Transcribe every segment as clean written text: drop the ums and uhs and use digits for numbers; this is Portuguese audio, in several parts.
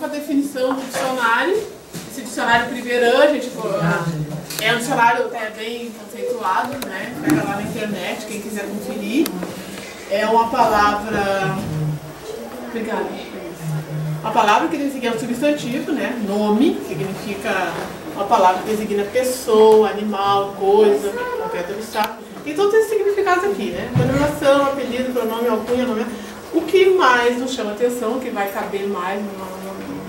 com a definição do dicionário. Esse dicionário Primeirã, gente, é um dicionário bem conceituado, né? Pega lá na internet, quem quiser conferir. É uma palavra... Obrigada. A palavra que designa um substantivo, né? Nome, significa uma palavra que designa pessoa, animal, coisa, objeto abstrato. Tem todos esses significados aqui, né? Denominação, apelido, pronome, alcunha, nome. O que mais nos chama atenção, o que vai caber mais no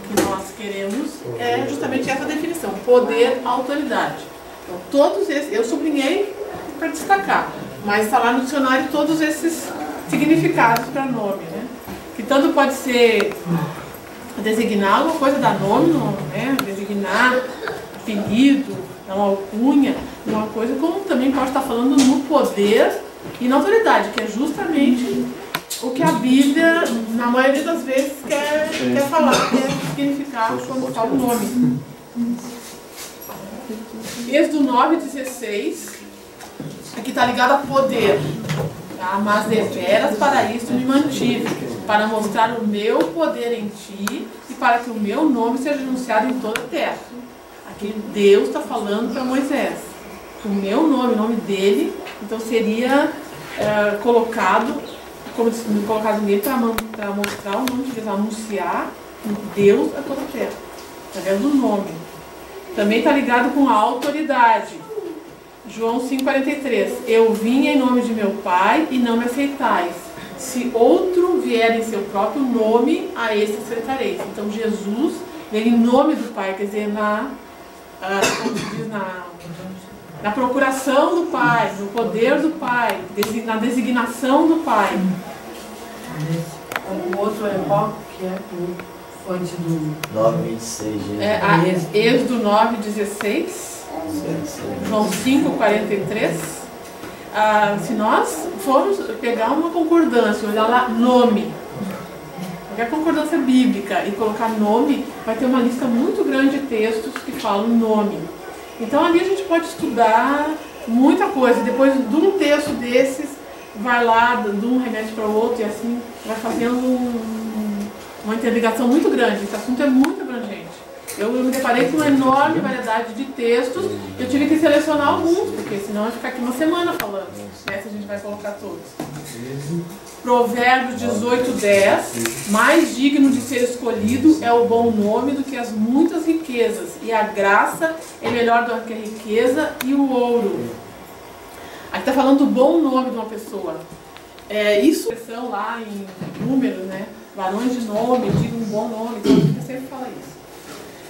que nós queremos, é justamente essa definição: poder, autoridade. Então, todos esses, eu sublinhei para destacar, mas está lá no dicionário todos esses significados para nome, né? Que tanto pode ser designar alguma coisa, dar nome, né? Designar apelido, dar uma alcunha, uma coisa, como também pode estar falando no poder e na autoridade, que é justamente o que a Bíblia, na maioria das vezes, quer falar, quer significar quando fala o nome. Êxodo 9:16, aqui está ligado a poder. Tá? Mas deveras para isso me mantive, para mostrar o meu poder em ti e para que o meu nome seja anunciado em toda a terra. Aqui Deus está falando para Moisés. O meu nome, o nome dele, então seria colocado nele para mostrar o nome de Deus, anunciar Deus a toda a terra, através do nome. Também está ligado com a autoridade. João 5,43. Eu vim em nome de meu Pai e não me aceitais. Se outro vier em seu próprio nome, a esse aceitarei. Então Jesus veio em nome do Pai, quer dizer, na procuração do Pai, no poder do Pai, na designação do Pai. O outro é qual que é o fonte do 9:26. Êxodo 9:16. João 5:43. Se nós formos pegar uma concordância, olhar lá, nome, qualquer concordância bíblica e colocar nome, vai ter uma lista muito grande de textos que falam nome. Então ali a gente pode estudar muita coisa. Depois de um texto desses, vai lá de um remédio para o outro e assim vai fazendo uma interligação muito grande. Esse assunto é muito abrangente. Eu me deparei com uma enorme variedade de textos. Eu tive que selecionar alguns, porque senão eu ia ficar aqui uma semana falando. Essa a gente vai colocar todos. Provérbios 18:10. Mais digno de ser escolhido é o bom nome do que as muitas riquezas, e a graça é melhor do que a riqueza e o ouro. Aqui está falando do bom nome de uma pessoa. Isso é lá em Números, né? Varões de nome, diga um bom nome, então a gente sempre fala isso.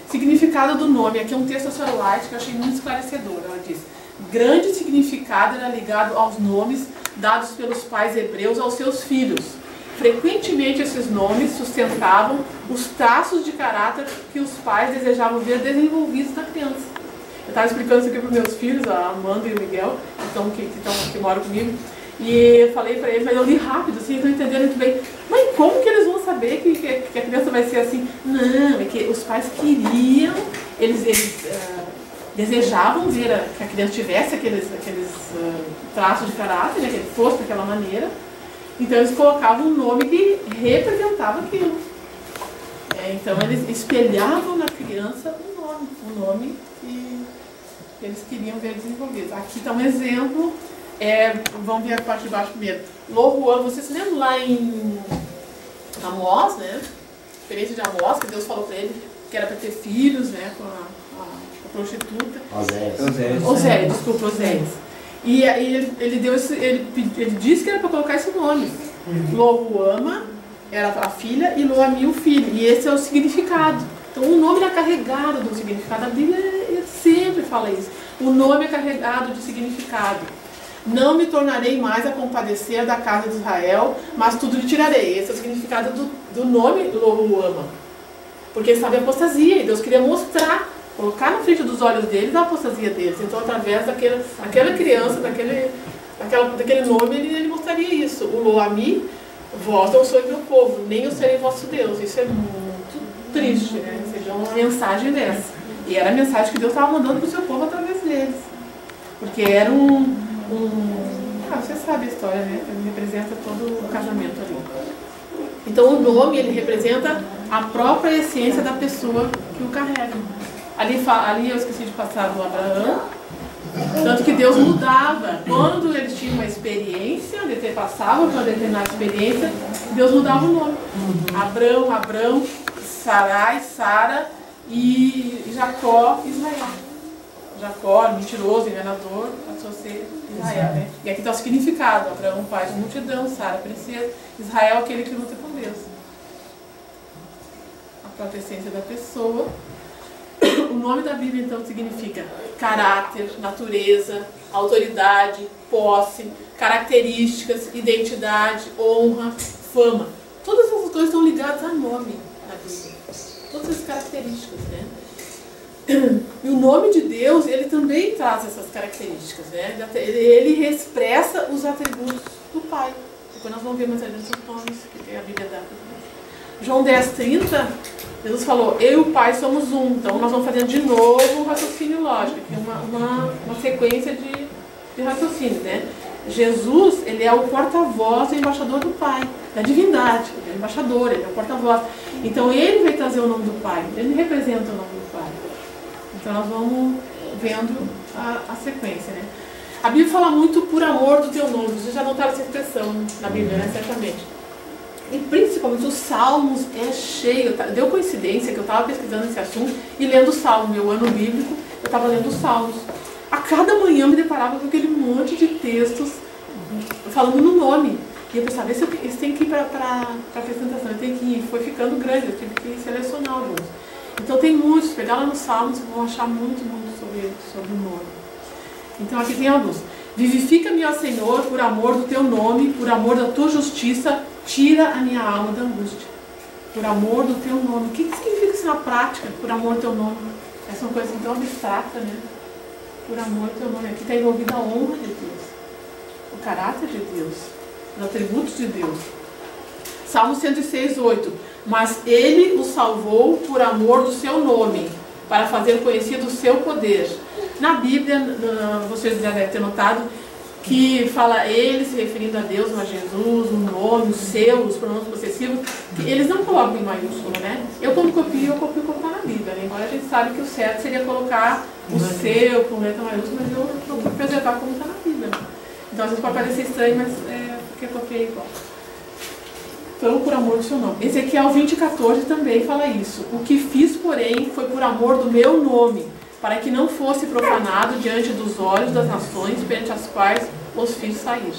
Significado do nome. Aqui é um texto da Sra. White que eu achei muito esclarecedor. Ela diz: grande significado era ligado aos nomes dados pelos pais hebreus aos seus filhos. Frequentemente esses nomes sustentavam os traços de caráter que os pais desejavam ver desenvolvidos na criança. Eu estava explicando isso aqui para os meus filhos, a Amanda e o Miguel, que moram comigo, e eu falei para eles, mas eu li rápido, assim, eles não entenderam muito bem. Mas como que eles vão saber que a criança vai ser assim? Não, é que os pais queriam, eles desejavam ver que a criança tivesse aqueles traços de caráter, né, que ele fosse daquela maneira. Então eles colocavam um nome que representava aquilo. Então eles espelhavam na criança um nome que eles queriam ver desenvolvido. Aqui está um exemplo. Vamos ver a parte de baixo primeiro. Lohuam, vocês se lembram lá em Amós, né? A experiência de Amós, que Deus falou para ele que era para ter filhos, né? Com a prostituta. Oséias. E ele disse que era para colocar esse nome. Lohuama era a filha e Loami o filho. E esse é o significado. Então o nome é carregado do significado. A Bíblia sempre fala isso. O nome é carregado de significado. Não me tornarei mais a compadecer da casa de Israel, mas tudo lhe tirarei. Esse é o significado do nome Lohuama. Porque sabe a apostasia, e Deus queria mostrar, colocar na frente dos olhos deles a apostasia deles. Então, através daquela criança, daquele nome, ele mostraria isso. O Loami, vós não sois meu povo, nem eu serei vosso Deus. Isso é muito triste, né? Ou seja, uma mensagem dessa. E era a mensagem que Deus estava mandando para o seu povo através deles. Porque era você sabe a história, né? Ele representa todo o casamento ali. Então o nome, ele representa a própria essência da pessoa que o carrega. Ali eu esqueci de passar do Abraão, tanto que Deus mudava. Quando eles tinham uma experiência, eles passavam por uma determinada experiência, Deus mudava o nome. Abrão, Sarai, Sara e Jacó, Israel. Jacó, mentiroso, enganador, passou a ser Israel, né? E aqui está o significado: Abraão, pai de multidão, Sara, princesa, Israel, aquele que luta com Deus. A própria essência da pessoa. O nome da Bíblia, então, significa caráter, natureza, autoridade, posse, características, identidade, honra, fama. Todas essas coisas estão ligadas a nome na Bíblia. Todas essas características, né? E o nome de Deus, ele também traz essas características, né? Ele expressa os atributos do Pai. Depois nós vamos ver mais adiante os nomes que a Bíblia dá. João 10:30, Jesus falou: eu e o Pai somos um. Então nós vamos fazer de novo um raciocínio lógico, aqui uma sequência de raciocínio, né? Jesus, ele é o porta-voz e embaixador do Pai, da divindade. Ele é o embaixador, ele é o porta-voz. Então ele vai trazer o nome do Pai, ele representa o nome do Pai. Então nós vamos vendo a sequência, né? A Bíblia fala muito por amor do teu nome. Vocês já notaram essa expressão na Bíblia, né? Certamente. E principalmente os Salmos é cheio. Deu coincidência que eu estava pesquisando esse assunto e lendo o Salmo. Meu ano bíblico, eu estava lendo os Salmos. A cada manhã eu me deparava com aquele monte de textos falando no nome. E eu pensava, esse tem que ir para a apresentação, eu tenho que ir. Foi ficando grande, eu tive que selecionar alguns. Então tem muitos, pegar lá nos Salmos, vão achar muito sobre o nome. Então aqui tem alguns. Vivifica-me, ó Senhor, por amor do teu nome, por amor da tua justiça, tira a minha alma da angústia. Por amor do teu nome. O que significa isso na prática, por amor do teu nome? Essa é uma coisa tão abstrata, né? Por amor do teu nome. Aqui está envolvida a honra de Deus, o caráter de Deus, os atributos de Deus. Salmo 106:8. Mas ele o salvou por amor do seu nome, para fazer conhecido o seu poder. Na Bíblia, vocês já devem ter notado que fala ele se referindo a Deus, a Jesus, o nome, o seu, os pronomes possessivos, que eles não colocam em maiúsculo, né? Eu quando copio como está na Bíblia, né? Embora a gente sabe que o certo seria colocar o seu com letra maiúscula, mas eu procuro preservar como está na Bíblia. Então às vezes pode parecer estranho, mas é porque eu copiei igual. Então, por amor do seu nome. Ezequiel 20:14 também fala isso. O que fiz, porém, foi por amor do meu nome, para que não fosse profanado diante dos olhos das nações perante as quais os fiz sair.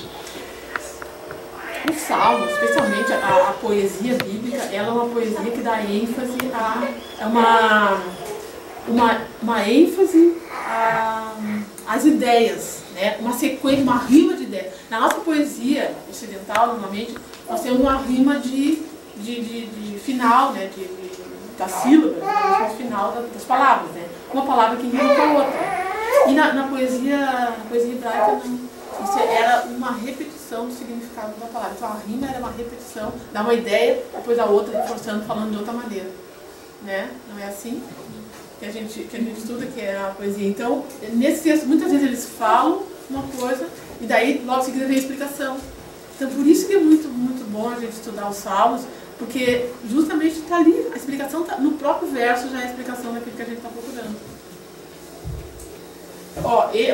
O Salmo, especialmente a poesia bíblica, ela é uma poesia que dá ênfase uma ênfase às ideias, né? Uma sequência, uma rima de ideias. Na nossa poesia ocidental, normalmente, nós temos uma rima de final, né? Da sílaba, no final das palavras, né? Uma palavra que rima com a outra. E na poesia hebraica não. Isso era uma repetição do significado da palavra. Então a rima era uma repetição, dá uma ideia, depois a outra reforçando, falando de outra maneira, né? Não é assim que a gente estuda, que é a poesia. Então, nesse texto, muitas vezes eles falam uma coisa e daí logo em seguida vem a explicação. Então por isso que é muito bom a gente estudar os Salmos, porque justamente está ali, a explicação está no próprio verso, já é a explicação daquilo que a gente está procurando.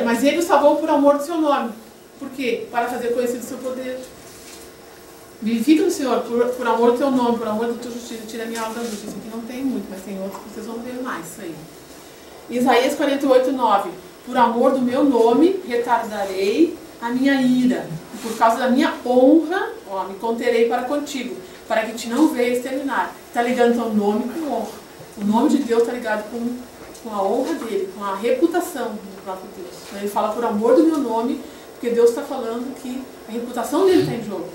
Mas ele o salvou por amor do seu nome. Por quê? Para fazer conhecido o seu poder. Vivifica no Senhor por amor do teu nome, por amor da tua justiça, tira a minha alma da justiça. Aqui não tem muito, mas tem outros que vocês vão ver mais isso aí. Isaías 48:9. Por amor do meu nome, retardarei a minha ira. Por causa da minha honra, me conterei para contigo, para que te não veia exterminar. Está ligando então o nome com honra. O nome de Deus está ligado com a honra dele, com a reputação do próprio Deus. Ele fala por amor do meu nome, porque Deus está falando que a reputação dele está em jogo.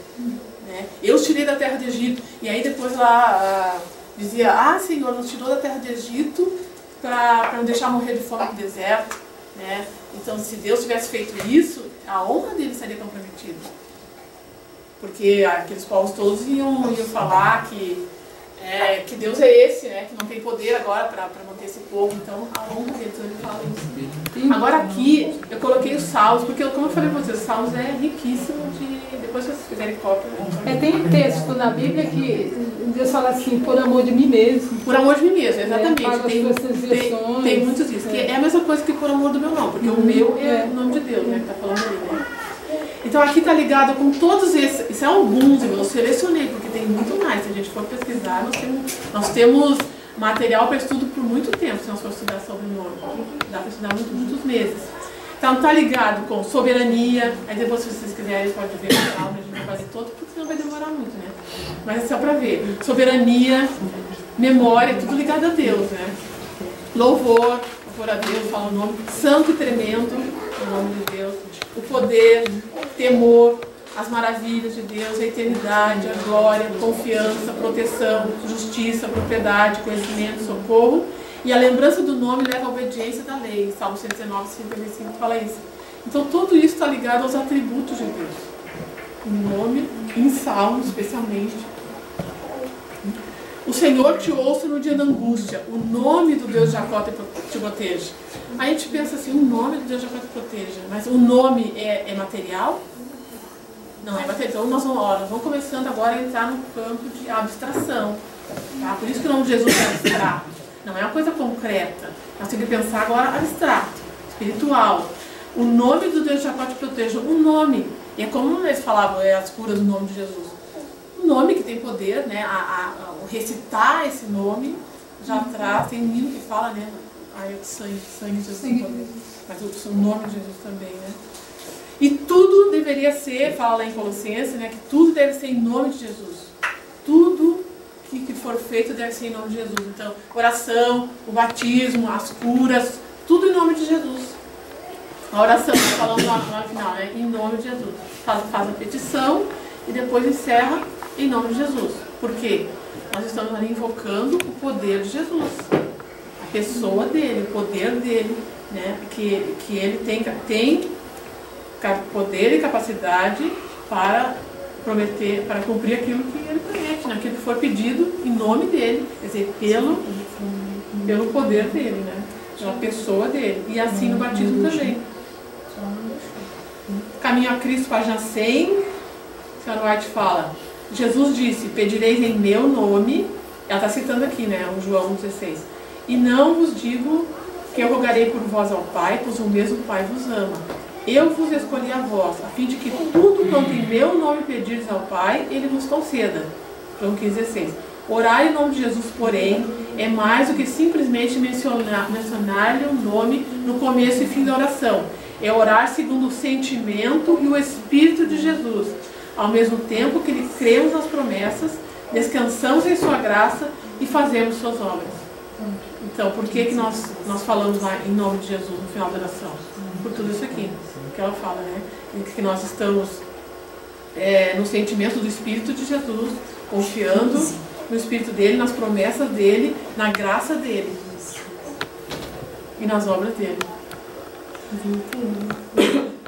Né? Eu os tirei da terra do Egito. E aí depois lá dizia, Senhor, nos tirou da terra do Egito para não deixar morrer de fome no deserto. Né? Então se Deus tivesse feito isso, a honra dele seria comprometida. Porque aqueles povos todos iam falar que Deus é esse, né? Que não tem poder agora para manter esse povo. Então a honra dele, então ele fala isso. Agora aqui eu coloquei os Salmos, porque como eu falei para vocês, Salmos é riquíssimo de... Depois se vocês quiserem cópia... Tem um texto na Bíblia que Deus fala assim, por amor de mim mesmo. Por amor de mim mesmo, exatamente. Tem muitos disso. Que é a mesma coisa que por amor do meu nome, porque o meu é o nome de Deus, né? Que está falando ali, né? Então aqui está ligado com todos esses, isso é alguns, eu selecionei, porque tem muito mais. Se a gente for pesquisar, nós temos material para estudo por muito tempo, se nós for estudar sobre o nome. Dá para estudar muitos meses. Então está ligado com soberania, aí depois se vocês quiserem pode ver o salmo, a gente vai fazer todo, porque senão vai demorar muito, né? Mas é só para ver. Soberania, memória, tudo ligado a Deus, né? Louvor a Deus, fala o nome, santo e tremendo, o nome de Deus, o poder, temor, as maravilhas de Deus, a eternidade, a glória, confiança, proteção, justiça, propriedade, conhecimento, socorro. E a lembrança do nome leva à obediência da lei. Salmo 119, 55 fala isso. Então tudo isso está ligado aos atributos de Deus. O nome, em Salmo especialmente. O Senhor te ouça no dia da angústia. O nome do Deus de Jacó te proteja. Aí a gente pensa assim, o nome do Deus de Jacó te proteja. Mas o nome é material? Não é material. Então nós vamos começando agora a entrar no campo de abstração. Tá? Por isso que o nome de Jesus é abstrato. Não é uma coisa concreta. Nós temos que pensar agora abstrato, espiritual. O nome do Deus de Jacó te proteja. O nome. E é como eles falavam, as curas do nome de Jesus. O nome que tem poder, né? Recitar esse nome já traz. Tem um hino que fala, né? Sangue de Jesus tem poder. Mas o nome de Jesus também, né? E tudo deveria ser, fala lá em Colossenses, né? Que tudo deve ser em nome de Jesus. Tudo que for feito deve ser em nome de Jesus. Então, oração, o batismo, as curas, tudo em nome de Jesus. A oração, falando lá no final, né? Em nome de Jesus. Faz a petição e depois encerra em nome de Jesus. Por quê? Nós estamos ali invocando o poder de Jesus. A pessoa dele, o poder dele, né? Que ele tem poder e capacidade para prometer, para cumprir aquilo que ele promete, né? Aquilo que for pedido em nome dele, quer dizer, pelo poder dele, né? Pela pessoa dele. E assim no batismo também. Caminho a Cristo, página 100, a senhora White fala, Jesus disse, pedireis em meu nome, ela está citando aqui, né, o João 16, e não vos digo que eu rogarei por vós ao Pai, pois o mesmo Pai vos ama. Eu vos escolhi a vós, a fim de que tudo quanto em meu nome pedirdes ao Pai, Ele vos conceda. João 15,16. Orar em nome de Jesus, porém, é mais do que simplesmente mencionar-lhe o nome no começo e fim da oração. É orar segundo o sentimento e o Espírito de Jesus, ao mesmo tempo que lhe cremos nas promessas, descansamos em sua graça e fazemos suas obras. Então, por que nós falamos lá em nome de Jesus no final da oração? Por tudo isso aqui, que ela fala, né? Que nós estamos no sentimento do Espírito de Jesus, confiando no Espírito dele, nas promessas dele, na graça dele e nas obras dele.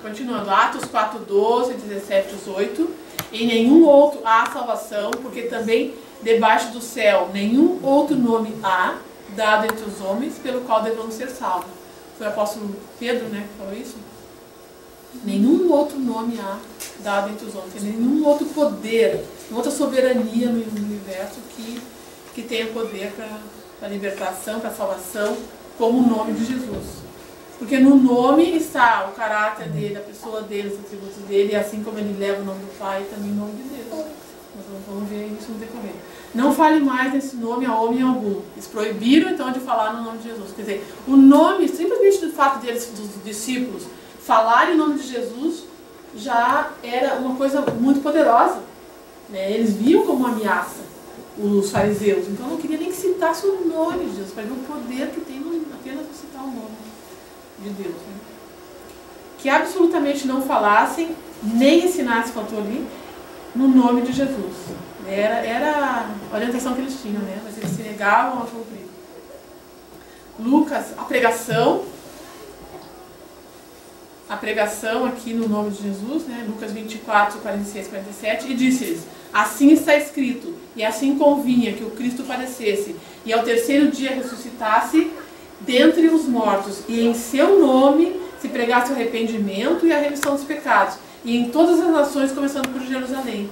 Continuando, Atos 4, 12, 17, 18. Em nenhum outro há salvação, porque também debaixo do céu nenhum outro nome há dado entre os homens pelo qual devemos ser salvos. Foi o apóstolo Pedro, né, que falou isso? Nenhum outro nome há dado entre os homens, nenhum outro poder, outra soberania no universo que tenha poder para a libertação, para a salvação, como o nome de Jesus. Porque no nome está o caráter dele, a pessoa dele, os atributos dele, e assim como ele leva o nome do Pai, também o nome de Deus. Nós vamos ver isso no decorrer. Não fale mais nesse nome a homem algum. Eles proibiram então de falar no nome de Jesus. Quer dizer, o nome, simplesmente do fato deles, dos discípulos, falarem o nome de Jesus, já era uma coisa muito poderosa. Né? Eles viam como uma ameaça os fariseus. Então não queria nem que citasse o nome de Jesus, para ver o poder que tem apenas citar o nome de Deus, né? Que absolutamente não falassem, nem ensinassem, faltou ali, no nome de Jesus. Era a orientação que eles tinham, né? Mas eles se negavam a cumprir. Lucas, a pregação aqui no nome de Jesus, né? Lucas 24, 46, 47, e disse-lhes, assim está escrito, e assim convinha que o Cristo padecesse, e ao terceiro dia ressuscitasse dentre os mortos, e em seu nome se pregasse o arrependimento e a remissão dos pecados. E em todas as nações, começando por Jerusalém.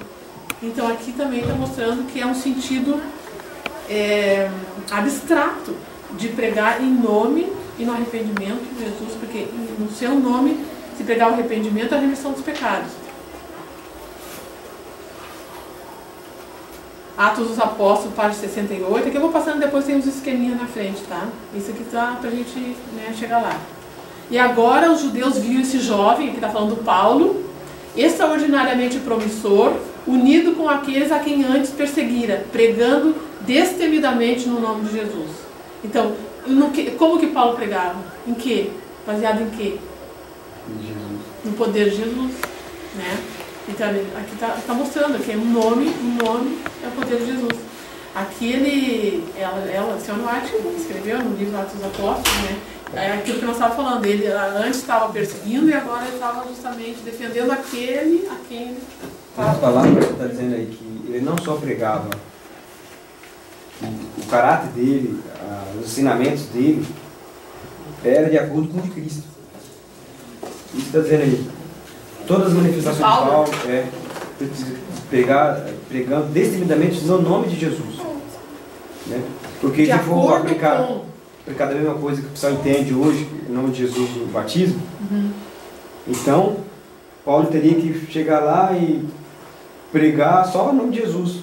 Então aqui também está mostrando que é um sentido abstrato de pregar em nome e no arrependimento de Jesus, porque no seu nome se pregar o arrependimento e a remissão dos pecados. Atos dos Apóstolos, página 68, aqui eu vou passando, depois tem uns esqueminhas na frente, tá? Isso aqui tá pra gente, né, chegar lá. E agora os judeus viam esse jovem, que está falando do Paulo, extraordinariamente promissor, unido com aqueles a quem antes perseguira, pregando destemidamente no nome de Jesus. Então, como que Paulo pregava? Em quê? Baseado em quê? No poder de Jesus, né? Então, aqui está mostrando que um nome é o poder de Jesus. Aqui ela Sion White, escreveu no livro Atos dos Apóstolos, né? É aquilo que nós estávamos falando, ele antes estava perseguindo e agora ele estava justamente defendendo aquele a quem ele estava. As palavras que você está dizendo aí, que ele não só pregava, o caráter dele, os ensinamentos dele, era de acordo com o de Cristo. Isso está dizendo aí. Todas as manifestações de Paulo pregando destemidamente no nome de Jesus. Né? Porque se for aplicar da mesma coisa que o pessoal entende hoje, em nome de Jesus, o batismo, então Paulo teria que chegar lá e pregar só o nome de Jesus.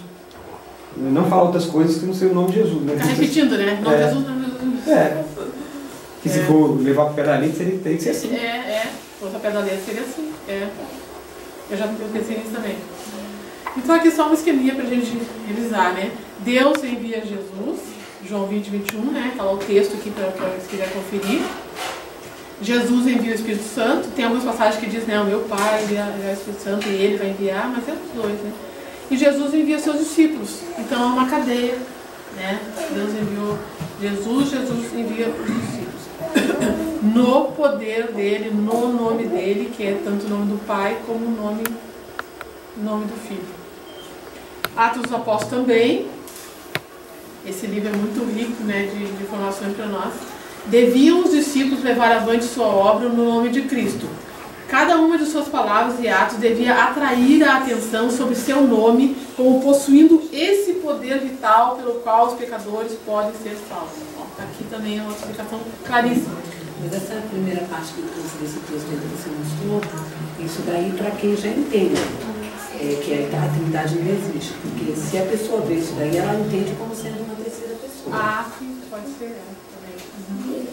Não falar outras coisas que não sei o nome de Jesus. Né? Está repetindo, né? Nome de Jesus, nome de Jesus. Que se for levar para o pé da letra, teria que ser assim. Se fosse a pé da letra, seria assim. Eu pensei nisso também. Então aqui só um esqueminha para a gente revisar, né? Deus envia Jesus, João 20, 21, né? Está lá o texto aqui para quem quiser conferir. Jesus envia o Espírito Santo. Tem algumas passagens que dizem, né? O meu Pai envia o Espírito Santo e ele vai enviar, mas é os dois, né? E Jesus envia seus discípulos. Então é uma cadeia, né? Deus enviou Jesus envia os discípulos. No poder dele, no nome dele, que é tanto o nome do Pai como o nome do Filho. Atos dos Apóstolos também. Esse livro é muito rico, né, de informações para nós. Deviam os discípulos levar avante sua obra no nome de Cristo. Cada uma de suas palavras e atos devia atrair a atenção sobre seu nome, como possuindo esse poder vital pelo qual os pecadores podem ser salvos. Aqui também é uma explicação claríssima. Mas essa primeira parte que desse texto que você mostrou, isso daí para quem já entende, que a Trindade não existe. Porque se a pessoa vê isso daí, ela entende como sendo uma terceira pessoa. Sim, pode ser também.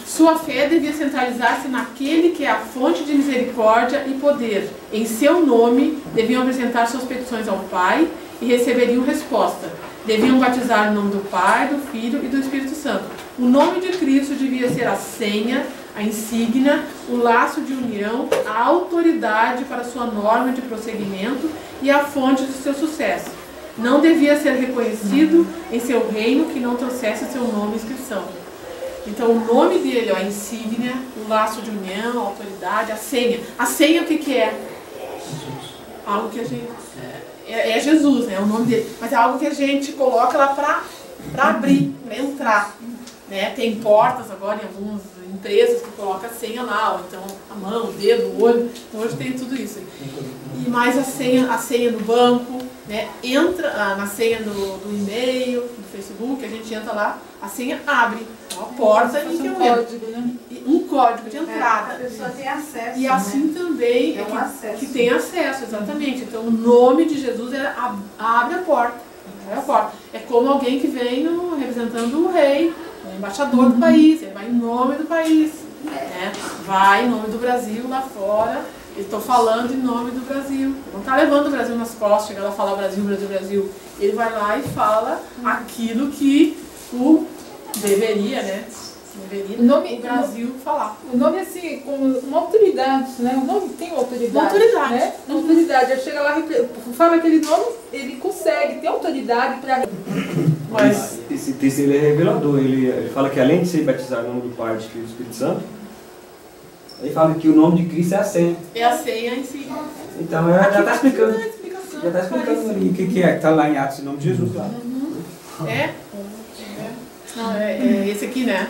Sua fé devia centralizar-se naquele que é a fonte de misericórdia e poder. Em seu nome, deviam apresentar suas petições ao Pai e receberiam resposta. Deviam batizar no nome do Pai, do Filho e do Espírito Santo. O nome de Cristo devia ser a senha, a insígnia, o laço de união, a autoridade para sua norma de prosseguimento e a fonte do seu sucesso. Não devia ser reconhecido em seu reino que não trouxesse seu nome e inscrição. Então o nome dele, a insígnia, o laço de união, a autoridade, a senha. A senha o que é? Algo que a gente... É Jesus, né? O nome dele. Mas é algo que a gente coloca lá para abrir, para entrar. Né? Tem portas agora em algumas empresas que colocam a senha lá, ou então a mão, o dedo, o olho. Então hoje tem tudo isso. E mais a senha no banco, né? Entra na senha do e-mail, do Facebook, a gente entra lá, a senha abre. Então, a porta e tem um código, né? Um código de entrada. A pessoa tem acesso. E assim também que tem acesso, exatamente. Então o nome de Jesus abre a porta. Abre a porta. É como alguém que vem representando o rei, o embaixador do país, ele vai em nome do país, né? Vai em nome do Brasil lá fora. Estou falando em nome do Brasil. Não está levando o Brasil nas costas, chega lá e fala Brasil, Brasil, Brasil. Ele vai lá e fala aquilo que o deveria, né? O Brasil falar. O nome assim, com uma autoridade, né? O nome tem autoridade. Uma autoridade. Né? Uma autoridade. Ele chega lá e fala aquele nome, ele consegue ter autoridade para... Mas esse texto ele é revelador. Ele fala que além de ser batizado no nome do Pai, do Filho e do Espírito Santo, ele fala que o nome de Cristo é a senha. É a senha em si. Então já está explicando. Já está explicando ali o que é. Está lá em Atos em nome de Jesus lá. Não, é esse aqui, né?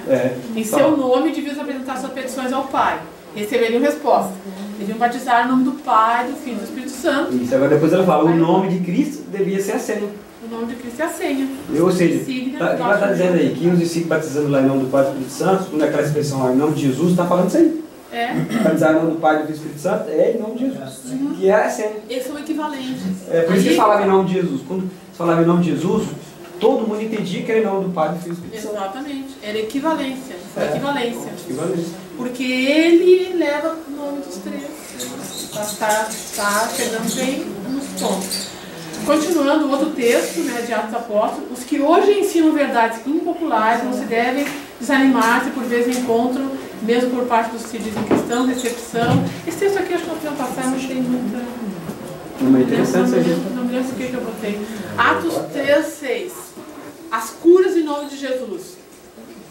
Em Tá. seu nome deviam apresentar suas petições ao Pai. Receberiam resposta. Deviam batizar em nome do Pai, do Filho e do Espírito Santo. Isso, agora depois ela fala, o nome de Cristo devia ser a senha. O nome de Cristo é a senha. Ou seja, Signa, o que ela está dizendo aí, que uns discípulos batizando lá em nome do Pai e do Espírito Santo, quando aquela expressão lá em nome de Jesus, está falando isso aí. Batizar em nome do Pai e do Espírito Santo é em nome de Jesus. Que é a senha. Eles são equivalentes. É por isso que falava em nome de Jesus. Quando se falava em nome de Jesus, todo mundo entendia que era em nome do Pai, do Filho e do Espírito Santo. Exatamente. Era equivalência. Equivalência. Equivalência. Porque ele leva o nome dos três. Está chegando bem nos pontos. Continuando o outro texto, né, de Atos Apóstolos, os que hoje ensinam verdades impopulares não se devem desanimar se por vezes encontram, mesmo por parte dos que dizem cristãos, decepção. Esse texto aqui acho que nós podemos passar, não tem muita... Não é interessante isso aí. Não me lembro o que eu botei. Atos 3:6. As curas em nome de Jesus.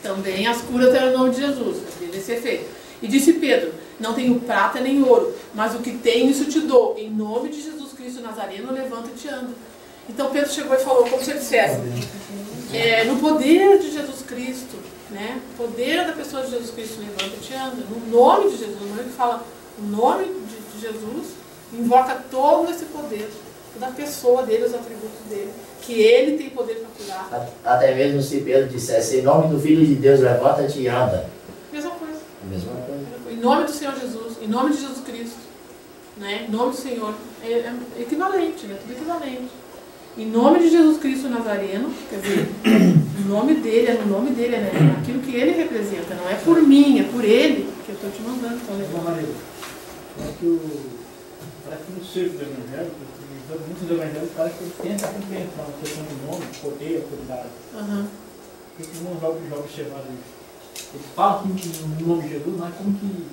Também as curas eram em nome de Jesus. Deve ser feito. E disse Pedro, não tenho prata nem ouro, mas o que tenho isso te dou. Em nome de Jesus Cristo Nazareno, levanta-te e anda. Então Pedro chegou e falou, como se ele dissesse, no poder de Jesus Cristo, né? Poder da pessoa de Jesus Cristo, levanta-te e anda. No nome de Jesus, no momento que fala o nome de Jesus, invoca todo esse poder, toda a pessoa dele, os atributos dele, que ele tem poder para curar. Até mesmo se Pedro dissesse, em nome do Filho de Deus, levanta-te e anda. Mesma coisa. Mesma coisa. Em nome do Senhor Jesus, em nome de Jesus Cristo, né? Em nome do Senhor, é equivalente, né? Tudo equivalente. Em nome de Jesus Cristo Nazareno, quer dizer, o nome dele, é no nome dele, né? É aquilo que ele representa, não é por mim, é por ele que eu estou te mandando. Parece que no círculo do evangelho, muitos evangelhos parece que tem essa compreensão, a questão do nome, poder, autoridade. Porque não já observaram isso. Eles falam no nome de Jesus, mas como que...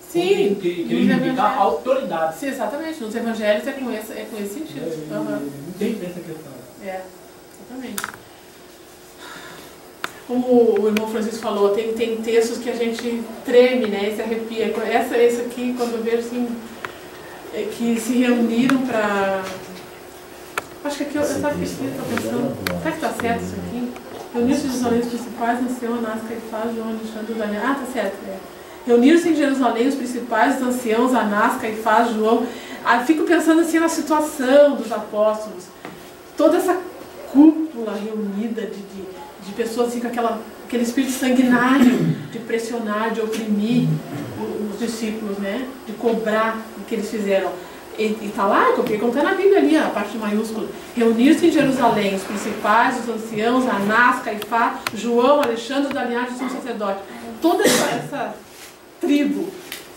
Sim, que reivindicar a autoridade. Sim, exatamente. Nos evangelhos é com esse sentido. Não tem essa questão. Exatamente. Como o irmão Francisco falou, tem textos que a gente treme, né, e se arrepia. Esse aqui, quando eu vejo assim, que se reuniram para... Acho que aqui eu estava pensando, será que está certo isso aqui? Reunir-se os Jerusalém principais, anciãos, Anás, Caifás, João, Alexandre, Daniel. Tá certo, Reuniram-se em Jerusalém os principais, os anciãos, Anás, Caifás, João. Fico pensando assim na situação dos apóstolos. Toda essa cúpula reunida de pessoas assim, com aquele espírito sanguinário de pressionar, de oprimir os discípulos, né? De cobrar o que eles fizeram. E está lá, porque como está na Bíblia ali, a parte maiúscula. Reunir-se em Jerusalém os principais, os anciãos, Anás, Caifás, João, Alexandre, da linhagem de São Sacerdote. Toda essa tribo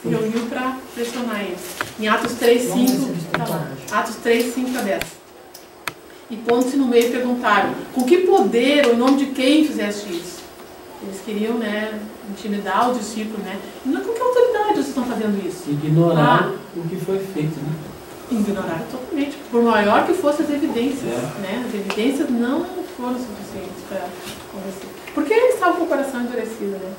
se reuniu para pressionar eles. Em Atos 3:5, tá lá. Atos 3:5 a 10. E pondo-se no meio perguntaram, com que poder ou em nome de quem fizeste isso? Eles queriam, né, intimidar o discípulo, né? E com que autoridade vocês estão fazendo isso? Ignorar o que foi feito, né? Ignoraram totalmente. Por maior que fossem as evidências, né? As evidências não foram suficientes para convencer. Porque eles estavam com o coração endurecido, né?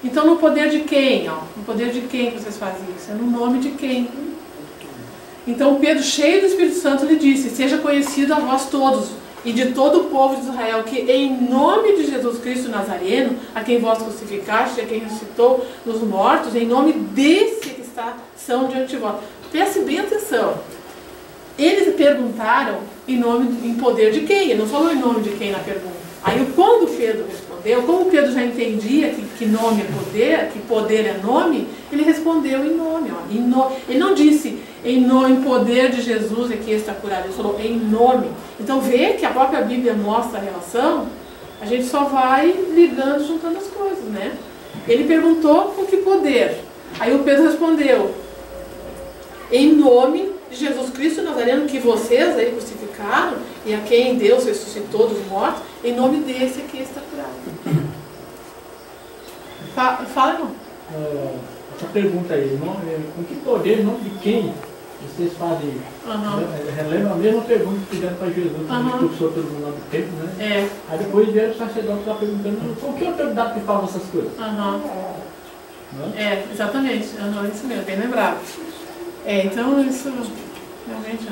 Então, no poder de quem? No poder de quem vocês fazem isso? É no nome de quem? Então, Pedro, cheio do Espírito Santo, lhe disse, seja conhecido a vós todos e de todo o povo de Israel, que em nome de Jesus Cristo Nazareno, a quem vós crucificaste, a quem ressuscitou dos mortos, em nome desse que são diante de vós. Preste bem atenção. Eles perguntaram em poder de quem? Ele não falou em nome de quem na pergunta. Aí, quando Pedro respondeu, como Pedro já entendia que nome é poder, que poder é nome, ele respondeu em nome. Ele não disse em poder de Jesus é que está curado, ele falou em nome. Então, vê que a própria Bíblia mostra a relação, a gente só vai ligando, juntando as coisas, né? Ele perguntou com que poder. Aí o Pedro respondeu, em nome de Jesus Cristo Nazareno, que vocês aí crucificaram, e a quem Deus ressuscitou dos mortos, em nome desse aqui está curado. Fala, irmão. Essa pergunta aí, com que poder, em nome de quem vocês fazem isso? Relembra a mesma pergunta que fizeram para Jesus, que expulsou todo mundo lá do tempo, né? Aí depois vieram os sacerdotes lá perguntando, com que autoridade que fala essas coisas? Exatamente. Isso mesmo, bem lembrado. Então, isso realmente...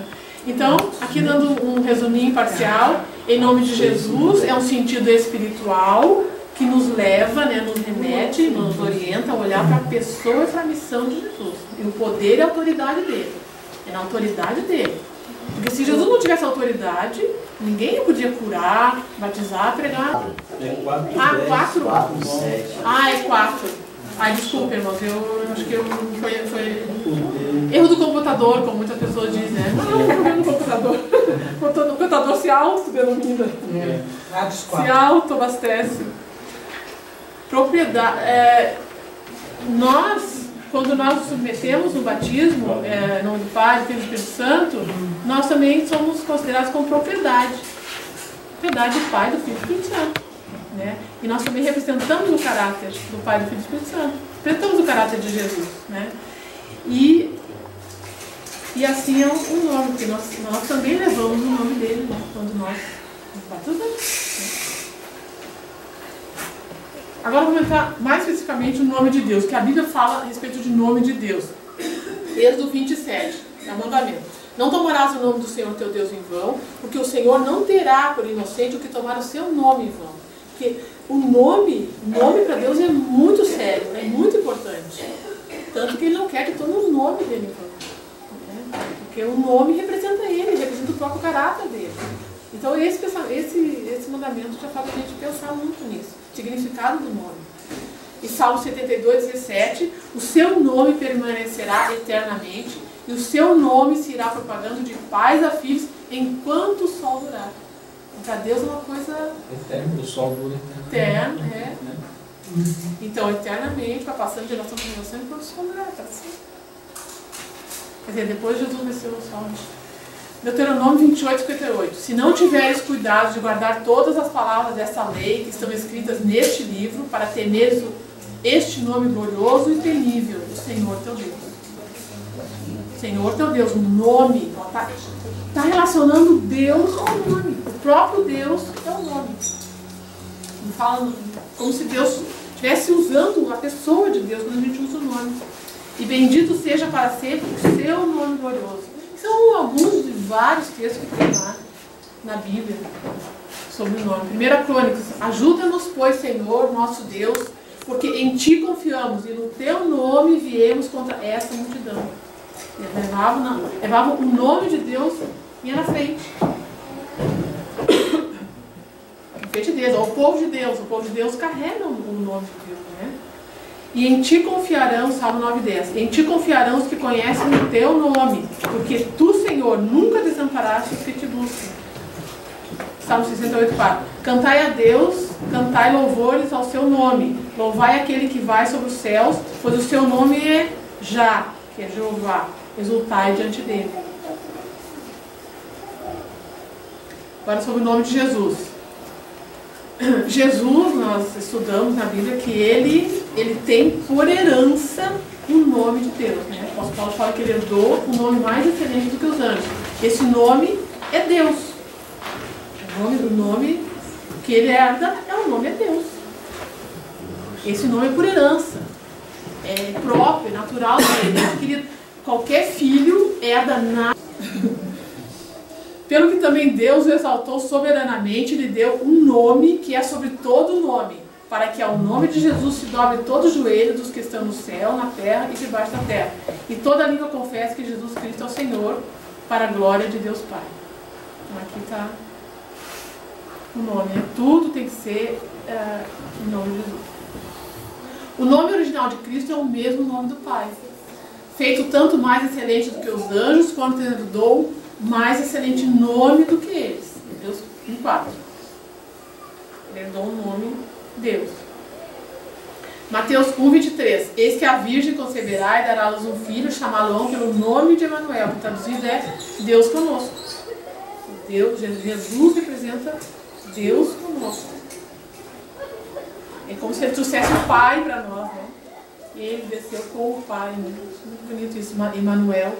Então, aqui dando um resuminho parcial, em nome de Jesus, é um sentido espiritual, que nos leva, né, nos remete, nos orienta a olhar para a pessoa e para a missão de Jesus. E o poder e a autoridade dele. É na autoridade dele. Porque se Jesus não tivesse autoridade, ninguém podia curar, batizar, pregar. É 4, Ah, 4? 4, 7. Ah, é 4. Ai, desculpa, irmãos, eu acho que foi erro do computador, como muitas pessoas dizem, né? Não, é um problema do computador. O computador se auto-denomina. Se auto-abastece. Propriedade. Quando nós nos submetemos no batismo, em nome do Pai, do Filho e do Espírito Santo, nós também somos considerados como propriedade. Propriedade do Pai, do Filho e do Espírito Santo. Né? E nós também representamos o caráter do Pai, do Filho e do Espírito Santo. Representamos o caráter de Jesus. Né? E assim é o nome, porque nós também levamos o nome dele, né? Quando nós nos batizamos. Né? Agora vamos entrar mais especificamente no nome de Deus, que a Bíblia fala a respeito de nome de Deus. Êxodo 27, é o mandamento. Não tomarás o nome do Senhor teu Deus em vão, porque o Senhor não terá por inocente o que tomar o seu nome em vão. Porque o nome para Deus é muito sério, é muito importante. Tanto que ele não quer que tome o nome dele em vão. Né? Porque o nome representa ele, representa o próprio caráter dele. Então esse mandamento já faz a gente pensar muito nisso. Significado do nome. E Salmo 72, 17, o seu nome permanecerá eternamente e o seu nome se irá propagando de pais a filhos enquanto o sol durar. Para Deus é uma coisa eterna, o sol dura eterna. É. Então, eternamente, vai passando de geração para geração enquanto o sol durar. Tá assim. Quer dizer, depois Jesus desceu no sol. Deuteronômio 28, 58. Se não tiveres cuidado de guardar todas as palavras dessa lei que estão escritas neste livro, para temeres este nome glorioso e temível do Senhor teu Deus. Senhor teu Deus, o nome, está relacionando Deus ao nome. O próprio Deus é o nome. Fala como se Deus estivesse usando a pessoa de Deus quando a gente usa o nome. E bendito seja para sempre o seu nome glorioso. São alguns de vários textos que tem lá na Bíblia sobre o nome. 1 Crônicas. Ajuda-nos, pois, Senhor, nosso Deus, porque em Ti confiamos e no Teu nome viemos contra essa multidão. Levavam o nome de Deus e ia na frente. O povo de Deus. O povo de Deus carrega o nome de Deus, né? E em Ti confiarão, Salmo 9:10, em Ti confiarão os que conhecem o Teu nome, porque Tu, Senhor, nunca desamparaste os que Te buscam. Salmo 68:4. Cantai a Deus, cantai louvores ao Seu nome, louvai aquele que vai sobre os céus, pois o Seu nome é Já, que é Jeová, exultai diante dele. Agora sobre o nome de Jesus. Jesus, nós estudamos na Bíblia que ele tem por herança o nome de Deus. Né? O apóstolo Paulo fala que ele herdou um nome mais excelente do que os anjos. Esse nome é Deus. O nome que ele herda o nome é Deus. Esse nome é por herança. É próprio, é natural dele. Qualquer filho herda na... Pelo que também Deus o exaltou soberanamente, lhe deu um nome que é sobre todo nome, para que ao nome de Jesus se dobre todo o joelho dos que estão no céu, na terra e debaixo da terra. E toda língua confesse que Jesus Cristo é o Senhor, para a glória de Deus Pai. Então aqui está o nome. Né? Tudo tem que ser em nome de Jesus. O nome original de Cristo é o mesmo nome do Pai. Feito tanto mais excelente do que os anjos, quanto herdou mais excelente nome do que eles. Deus em 4. Ele herdou um nome Deus. Mateus 1:23. Eis que a virgem conceberá e dará à luz um filho, chamá-lo pelo nome de Emanuel, que traduzido é Deus conosco. Jesus representa Deus conosco. É como se ele trouxesse o Pai para nós, né? E ele desceu com o Pai, né? Muito bonito isso, Emanuel.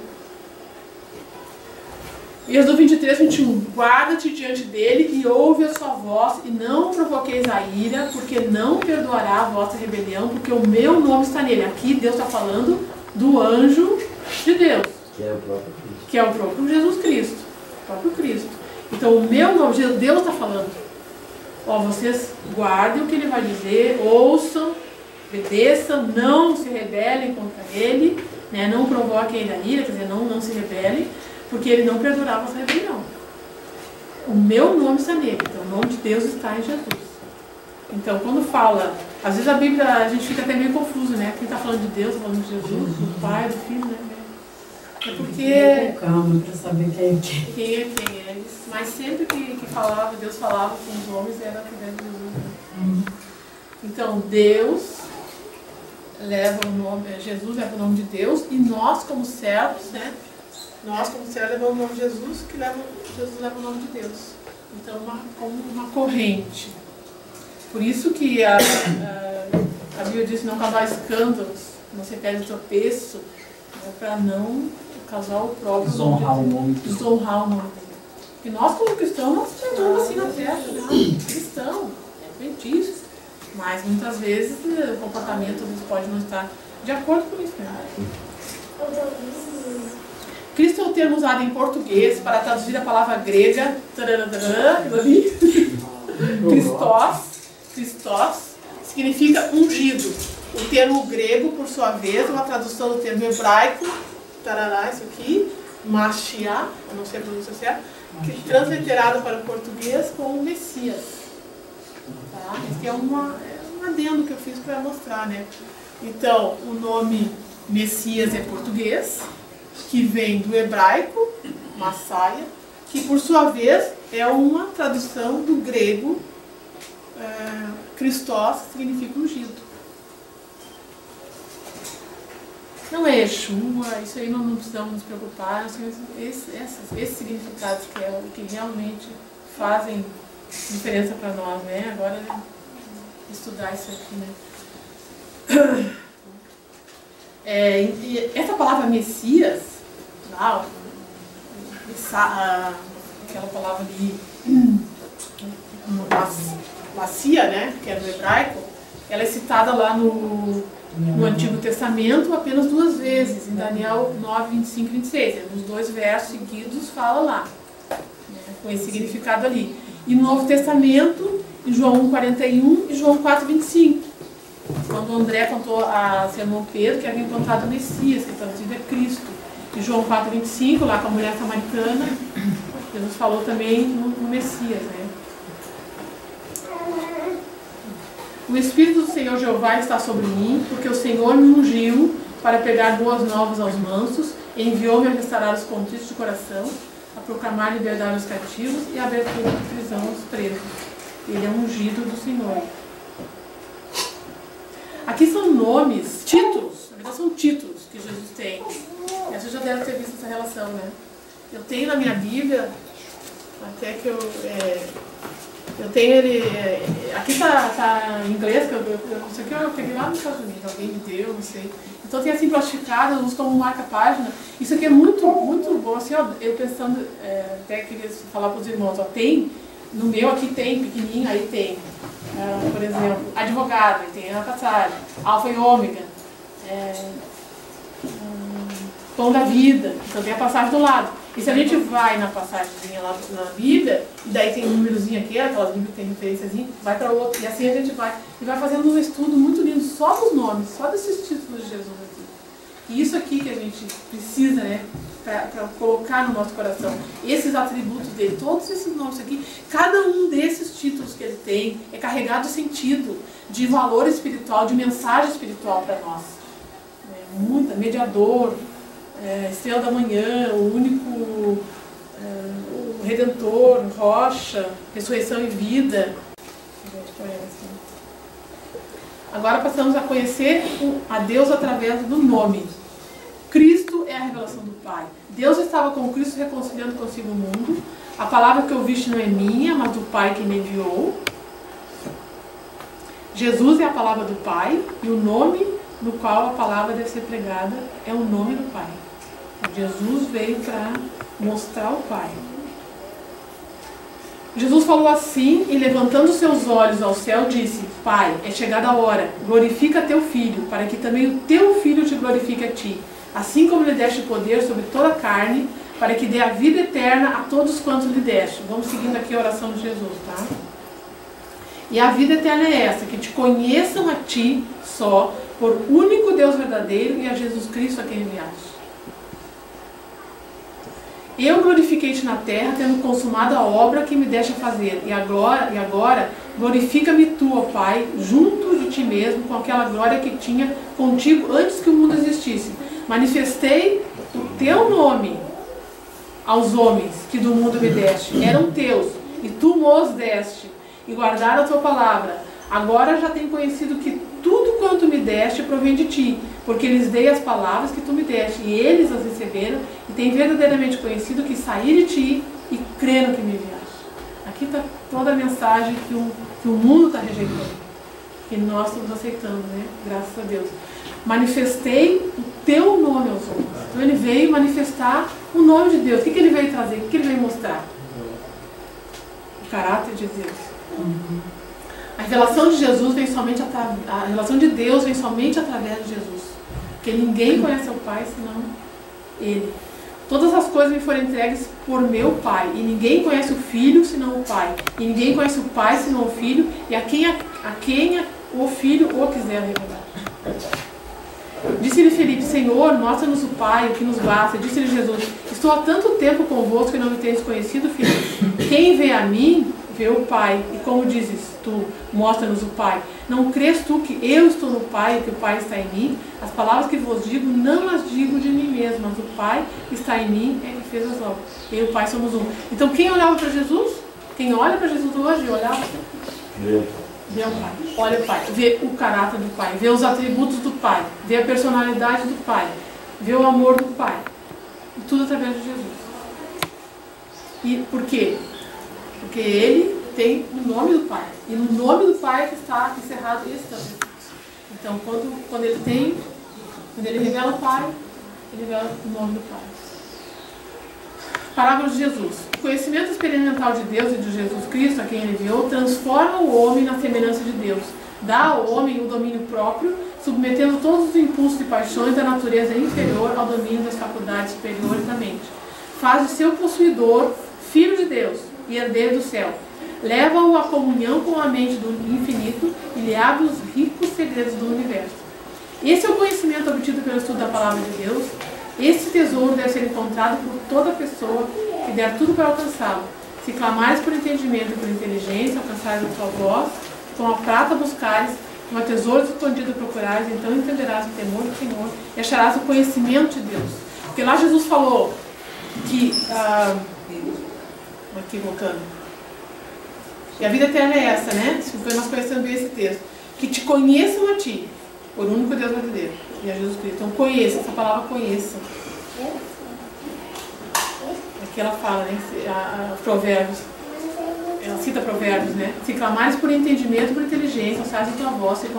Êxodo 23:21. Guarda-te diante dele e ouve a sua voz, e não provoqueis a ira, porque não perdoará a vossa rebelião, porque o meu nome está nele. Aqui Deus está falando do anjo de Deus, que é o próprio Cristo. Que é o próprio Jesus Cristo. O próprio Cristo. Então o meu nome, Deus está falando. ó, vocês guardem o que ele vai dizer, ouçam, obedeçam, não se rebelem contra ele, né? Não provoquem ele a ira, quer dizer, não se rebelem, porque ele não perdurava essa rebelião. O meu nome está nele, então o nome de Deus está em Jesus. Então, quando fala, às vezes a Bíblia, a gente fica até meio confuso, né? Quem está falando de Deus, falando de Jesus, do Pai, do Filho, né? É porque... calma, para saber quem é quem. Quem é quem é. Mas sempre que falava, Deus falava com os homens, era através de Jesus. Né? Então, Deus leva o nome, Jesus leva o nome de Deus, e nós, como servos, né? Nós, como servos, levamos o nome de Jesus, Jesus leva o nome de Deus. Então, como uma corrente. Por isso que a Bíblia diz não causar escândalos, não se pede tropeço, né, para não causar o próprio Desonrar o nome. Desonrar o nome dele. E nós, como cristãos, nós chegamos assim na terra, né? Cristão, adventista. Mas muitas vezes o comportamento pode não estar de acordo com isso. Né? Cristo é o termo usado em português para traduzir a palavra grega Christos, significa ungido. O termo grego, por sua vez, é uma tradução do termo hebraico, isso aqui, Mashiach, eu não sei a pronúncia certa, que é transliterado para o português como Messias. Tá? Esse é um adendo que eu fiz para mostrar, né? Então, o nome Messias é português, que vem do hebraico, Massaia, que por sua vez é uma tradução do grego, Christos, que significa ungido. Não é Yeshua, isso aí não precisamos nos preocupar, são esses significados que é o que realmente fazem diferença para nós, né? Agora, estudar isso aqui, né? Essa palavra Messias, aquela palavra ali, Massia, né, que é do hebraico, ela é citada lá no Antigo Testamento apenas 2 vezes, em Daniel 9, 25 e 26. Nos 2 versos seguidos fala lá, né, com esse significado ali. E no Novo Testamento, em João 1, 41 e João 4, 25. Quando André contou a Simão Pedro que havia encontrado o Messias, que traduzido é Cristo. Em João 4, 25, lá com a mulher samaritana, Jesus falou também no Messias, né? O Espírito do Senhor Jeová está sobre mim, porque o Senhor me ungiu para pregar boas novas aos mansos, e enviou-me a restaurar os contritos de coração, a proclamar liberdade aos cativos e a abertura da prisão aos presos. Ele é ungido do Senhor. Aqui são nomes, títulos, na verdade são títulos que Jesus tem. Você já deve ter visto essa relação, né? Eu tenho na minha Bíblia, até que eu tenho ele, aqui está em inglês, isso aqui eu peguei lá nos Estados Unidos, alguém me deu, não sei. Então tem assim plastificado, eu uso como marca-página. Isso aqui é muito, muito bom, assim, ó, eu pensando, até queria falar para os irmãos, ó, tem, no meu aqui tem, pequenininho, aí tem, por exemplo, advogado, aí tem a passagem, alfa e ômega, pão da vida, então tem a passagem do lado. E se a gente vai na passagemzinha lá na Bíblia, e daí tem um númerozinho aqui, aquelas Bíblias que tem referênciazinha, vai para outro, e assim a gente vai. E vai fazendo um estudo muito lindo só dos nomes, só desses títulos de Jesus aqui. E isso aqui que a gente precisa, né, para colocar no nosso coração, esses atributos dele, todos esses nomes aqui, cada um desses títulos que ele tem é carregado de sentido, de valor espiritual, de mensagem espiritual para nós. Muita, mediador, estrela da manhã, o único, o redentor, rocha, ressurreição e vida. Agora passamos a conhecer a Deus através do nome. Cristo é a revelação do Pai. Deus estava com Cristo reconciliando consigo o mundo. A palavra que ouviste não é minha, mas do Pai que me enviou. Jesus é a palavra do Pai e o nome no qual a palavra deve ser pregada é o nome do Pai. Jesus veio para mostrar o Pai. Jesus falou assim e levantando seus olhos ao céu disse: Pai, é chegada a hora, glorifica teu Filho, para que também o teu Filho te glorifique a ti, assim como lhe deste poder sobre toda a carne, para que dê a vida eterna a todos quantos lhe deste. Vamos seguindo aqui a oração de Jesus, tá? E a vida eterna é essa, que te conheçam a ti só, por único Deus verdadeiro e a Jesus Cristo a quem enviaste. Eu glorifiquei-te na terra, tendo consumado a obra que me deste a fazer. E agora glorifica-me tu, ó Pai, junto de ti mesmo, com aquela glória que tinha contigo antes que o mundo existisse. Manifestei o teu nome aos homens que do mundo me deste. Eram teus, e tu os deste, e guardaram a tua palavra. Agora já tenho conhecido que tudo quanto me deste provém de ti, porque lhes dei as palavras que tu me deste, e eles as receberam, e têm verdadeiramente conhecido que saí de ti e creram que me enviaste. Aqui está toda a mensagem que o mundo está rejeitando, que nós estamos aceitando, né? Graças a Deus. Manifestei o teu nome aos homens. Então ele veio manifestar o nome de Deus. O que ele veio trazer? O que ele veio mostrar? O caráter de Deus. A revelação de Jesus vem somente a revelação de Deus vem somente através de Jesus. Porque ninguém conhece o Pai senão Ele. Todas as coisas me foram entregues por meu Pai. E ninguém conhece o Filho senão o Pai. E ninguém conhece o Pai senão o Filho. E a quem o Filho o quiser revelar. Disse-lhe Filipe: Senhor, mostra-nos o Pai, o que nos basta. Disse-lhe Jesus: estou há tanto tempo convosco que não me tens conhecido, Filipe. Quem vê a mim, vê o Pai. E como dizes tu, mostra-nos o Pai. Não crês tu que eu estou no Pai e que o Pai está em mim? As palavras que vos digo, não as digo de mim mesmo, mas o Pai que está em mim é que fez as obras. Eu e o Pai somos um. Então quem olhava para Jesus? Quem olha para Jesus hoje, olhava vê o Pai. Olha o Pai, vê o caráter do Pai, vê os atributos do Pai, vê a personalidade do Pai, vê o amor do Pai. E tudo através de Jesus. E por quê? Porque Ele tem o nome do Pai. E no nome do Pai que está encerrado esses atributos. Então, quando Ele revela o Pai, Ele revela o nome do Pai. Parábola de Jesus. O conhecimento experimental de Deus e de Jesus Cristo, a quem Ele enviou, transforma o homem na semelhança de Deus. Dá ao homem o domínio próprio, submetendo todos os impulsos e paixões da natureza inferior ao domínio das faculdades superiores da mente. Faz de seu possuidor filho de Deus e herdeiro do céu. Leva-o à comunhão com a mente do infinito e lhe abre os ricos segredos do universo. Esse é o conhecimento obtido pelo estudo da palavra de Deus. Esse tesouro deve ser encontrado por toda pessoa que der tudo para alcançá-lo. Se clamares por entendimento e por inteligência, alcançares a tua voz, com a prata buscares, com a tesouro escondido procurares, então entenderás o temor do Senhor e acharás o conhecimento de Deus. Porque lá Jesus falou que... aqui colocando. E a vida eterna é essa, né? Nós conhecemos bem esse texto. Que te conheçam a ti, por único Deus verdadeiro, e a Jesus Cristo. Então conheça, essa palavra conheça. Aqui ela fala, né? Provérbios. Ela cita Provérbios, né? Se clamares por entendimento e por inteligência, alçares a tua voz, e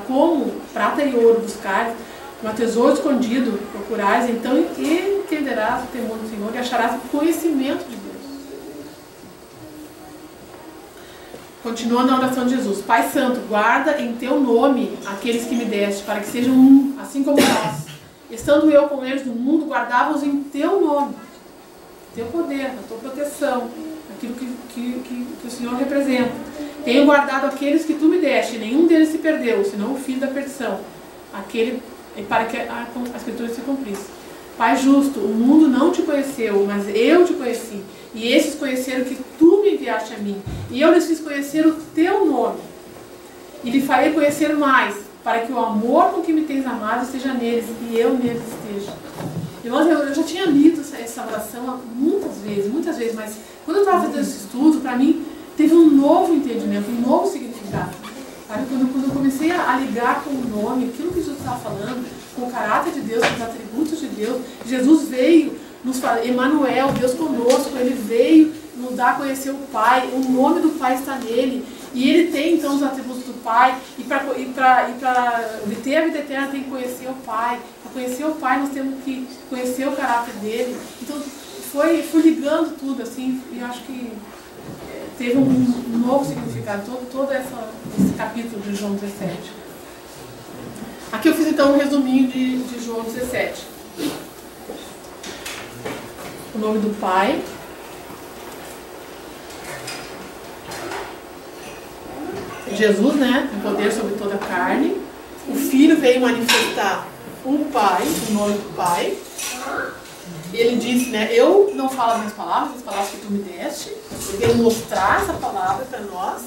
como prata e ouro buscares, com um tesouro escondido procurares, então entenderás o temor do Senhor e acharás o conhecimento de Deus. Continuando a oração de Jesus. Pai Santo, guarda em teu nome aqueles que me deste, para que sejam um, assim como nós. Estando eu com eles no mundo, guardava-os em teu nome, teu poder, a tua proteção, aquilo que o Senhor representa. Tenho guardado aqueles que tu me deste, e nenhum deles se perdeu, senão o filho da perdição, para que a Escritura se cumprisse. Pai justo, o mundo não te conheceu, mas eu te conheci. E esses conheceram que tu me enviaste a mim. E eu lhes fiz conhecer o teu nome. E lhe farei conhecer mais, para que o amor com que me tens amado esteja neles, e eu neles esteja. Irmãos, eu já tinha lido essa oração muitas vezes, mas quando eu estava fazendo esse estudo, para mim, teve um novo entendimento, um novo significado. Sabe? Quando eu comecei a ligar com o nome, aquilo que Jesus estava falando, com o caráter de Deus, com os atributos de Deus, Jesus veio nos falar, Emmanuel, Deus conosco, Ele veio nos dar a conhecer o Pai, o nome do Pai está nele, e Ele tem então os atributos do Pai, e para obter a vida eterna tem que conhecer o Pai, para conhecer o Pai nós temos que conhecer o caráter dele. Então fui ligando tudo assim, e eu acho que teve um novo significado, todo esse capítulo de João 17. Aqui eu fiz então um resuminho de João 17. O nome do Pai. Jesus, né, tem poder sobre toda a carne. O Filho veio manifestar o Pai, o nome do Pai. Ele disse, né, eu não falo as minhas palavras, as palavras que tu me deste. Ele veio mostrar essa palavra para nós.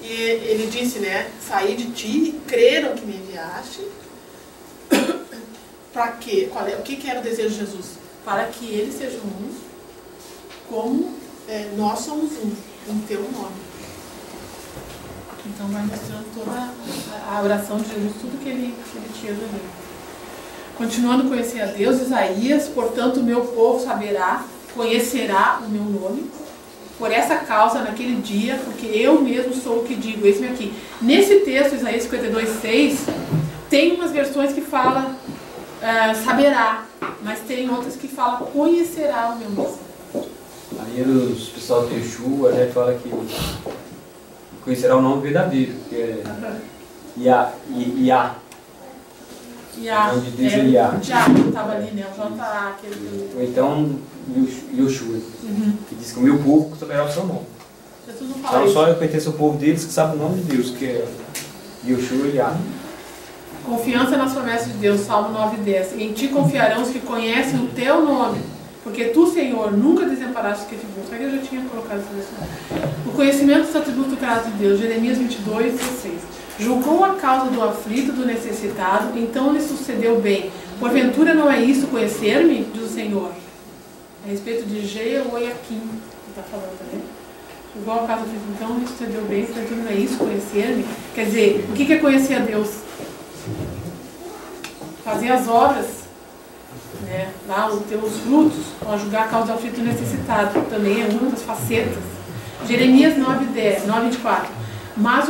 E ele disse, né, saí de ti e creram que me enviaste. Para quê? O que era o desejo de Jesus? Para que eles sejam um, como nós somos um, em teu nome. Então vai mostrando toda a oração de Jesus, tudo que ele tinha ali. Continuando a conhecer a Deus, Isaías, portanto o meu povo saberá, conhecerá o meu nome. Por essa causa, naquele dia, porque eu mesmo sou o que digo. Esse aqui. Nesse texto, Isaías 52:6, tem umas versões que falam saberá, mas tem outras que falam conhecerá o meu nome. Aí os pessoal do Yeshua, né, fala que conhecerá o nome verdadeiro, que é Iá. O nome de Deus é Iá. Já estava ali, né? O J.A. Ou então Yeshua, que diz que o meu povo saberá o seu nome. Jesus não fala então isso. só pertence ao povo deles que sabe o nome de Deus, que é Yeshua e Iá. Confiança nas promessas de Deus, Salmo 9:10. Em ti confiarão os que conhecem o teu nome, porque tu, Senhor, nunca desamparaste os que te buscam. Aqui eu já tinha colocado essa versão. O conhecimento dos atributos do caráter de Deus, Jeremias 22:16. Julgou a causa do aflito, do necessitado, então lhe sucedeu bem. Porventura não é isso conhecer-me, diz o Senhor. A respeito de Jeoiaquim, que está falando, né? Julgou a causa do aflito, então lhe sucedeu bem. Porventura não é isso conhecer-me. Quer dizer, o que é conhecer a Deus? Fazer as obras, né? Lá os teus frutos, para julgar a causa do aflito e do necessitado. Também é uma das facetas. Jeremias 9:24. Mas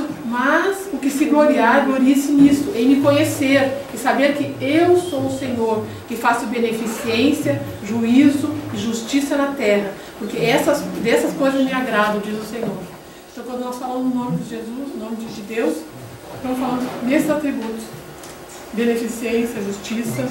o que se gloriar, glorie-se nisto, em me conhecer e saber que eu sou o Senhor, que faço beneficência, juízo e justiça na terra, porque dessas coisas me agradam, diz o Senhor. Então, quando nós falamos no nome de Jesus, no nome de Deus, estamos falando nesses atributos: beneficência, justiça.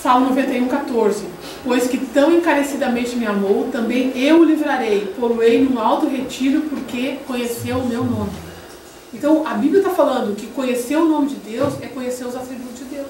Salmo 91:14. Pois que tão encarecidamente me amou, também eu o livrarei, pô-lo-ei num alto retiro, porque conheceu o meu nome. Então, a Bíblia está falando que conhecer o nome de Deus é conhecer os atributos de Deus.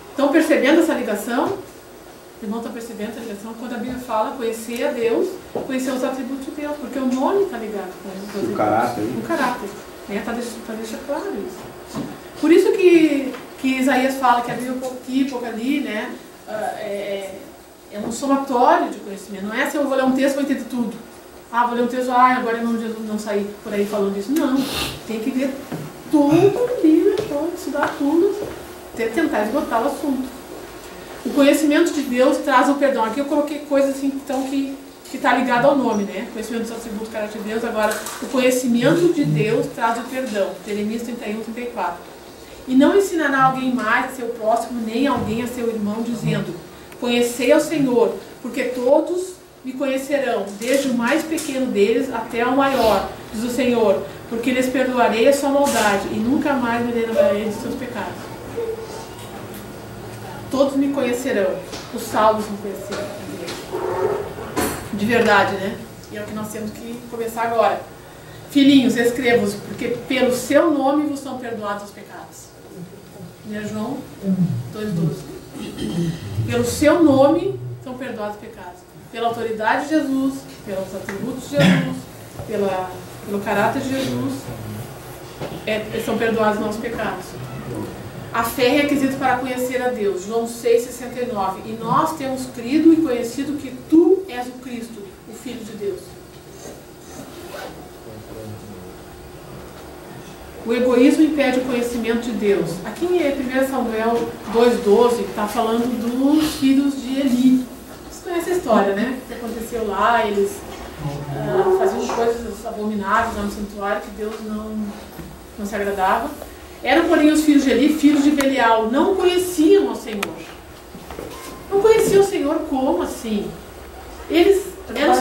Estão percebendo essa ligação? Os irmãos estão percebendo essa ligação? Quando a Bíblia fala conhecer a Deus, conhecer os atributos de Deus, porque o nome está ligado com o caráter. O caráter. Está deixando claro isso. Por isso que Isaías fala que a Bíblia pouco aqui, pouco ali, né? É um somatório de conhecimento. Não é assim, eu vou ler um texto e vou entender tudo. Vou ler um texto, agora eu não sair por aí falando disso. Não, tem que ver tudo a Bíblia, estudar tudo, tentar esgotar o assunto. O conhecimento de Deus traz o perdão. Aqui eu coloquei coisas assim, então, que está ligado ao nome, né? Conhecimento dos atributos do caráter de Deus. Agora, o conhecimento de Deus traz o perdão. Jeremias 31:34. E não ensinará alguém mais a seu próximo, nem alguém a seu irmão, dizendo: conhecei ao Senhor, porque todos me conhecerão, desde o mais pequeno deles até ao maior, diz o Senhor, porque lhes perdoarei a sua maldade e nunca mais me lembrarei de seus pecados. Todos me conhecerão, os salvos me conhecerão. De verdade, né? E é o que nós temos que começar agora. Filhinhos, escrevam-os, porque pelo seu nome vos são perdoados os pecados. 1 João 2:12. Pelo seu nome são perdoados os pecados. Pela autoridade de Jesus, pelos atributos de Jesus, pelo caráter de Jesus, são perdoados os nossos pecados. A fé é requisito para conhecer a Deus. João 6:69. E nós temos crido e conhecido que tu és o Cristo, o Filho de Deus. O egoísmo impede o conhecimento de Deus. Aqui em 1 Samuel 2:12 está falando dos filhos de Eli. Você conhece a história, né? O que aconteceu lá, eles faziam coisas abomináveis lá no santuário que Deus não se agradava. Eram, porém, os filhos de Eli, filhos de Belial, não conheciam o Senhor. Não conheciam o Senhor como assim? Eles eram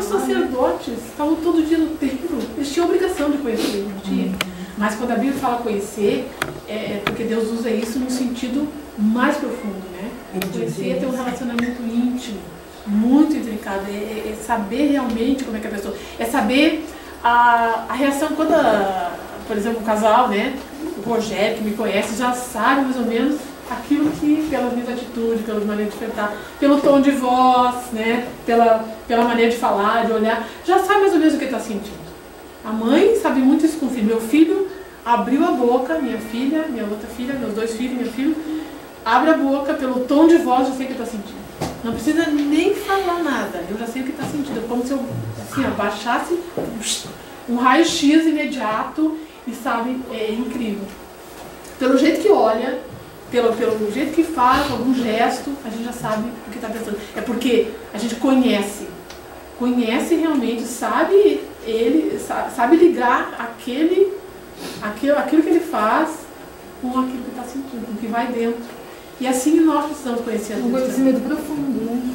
sacerdotes, estavam todo dia no templo, eles tinham a obrigação de conhecer, não tinha? Mas quando a Bíblia fala conhecer, é porque Deus usa isso no sentido mais profundo, né? Conhecer é ter um relacionamento íntimo, muito intrincado, é saber realmente como é que a pessoa... É saber a reação quando, por exemplo, um casal, né? O Rogério, que me conhece, já sabe mais ou menos aquilo que, pelas minhas atitudes, pelas maneiras de enfrentar, pelo tom de voz, né? Pela maneira de falar, de olhar, já sabe mais ou menos o que está sentindo. A mãe sabe muito isso com o filho. Meu filho abriu a boca, minha filha, minha outra filha, meus dois filhos, meu filho, abre a boca, pelo tom de voz, eu sei o que está sentindo. Não precisa nem falar nada, eu já sei o que está sentindo. É como se eu assim, abaixasse um raio-x imediato e sabe, é incrível. Pelo jeito que olha, pelo jeito que faz, algum gesto, a gente já sabe o que está pensando. É porque a gente conhece realmente, sabe ligar aquilo que ele faz com aquilo que está sentindo, com o que vai dentro. E assim nós precisamos conhecer a Deus. Um conhecimento profundo, né?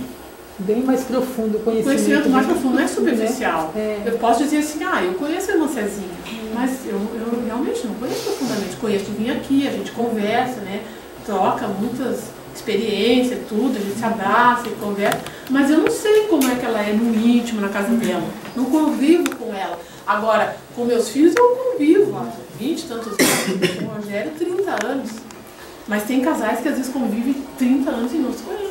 Bem mais profundo o conhecimento. Conhecimento mais profundo, não é superficial. É. Eu posso dizer assim, eu conheço a irmã Cezinha, mas eu realmente não conheço profundamente. Conheço, vim aqui, a gente conversa, né? Troca muitas experiências, tudo, a gente se abraça e conversa, mas eu não sei como é que ela é no íntimo, na casa dela. Não convivo com ela. Agora, com meus filhos eu convivo há 20 e tantos anos, com o Rogério 30 anos. Mas tem casais que às vezes convivem 30 anos e não se conhecem.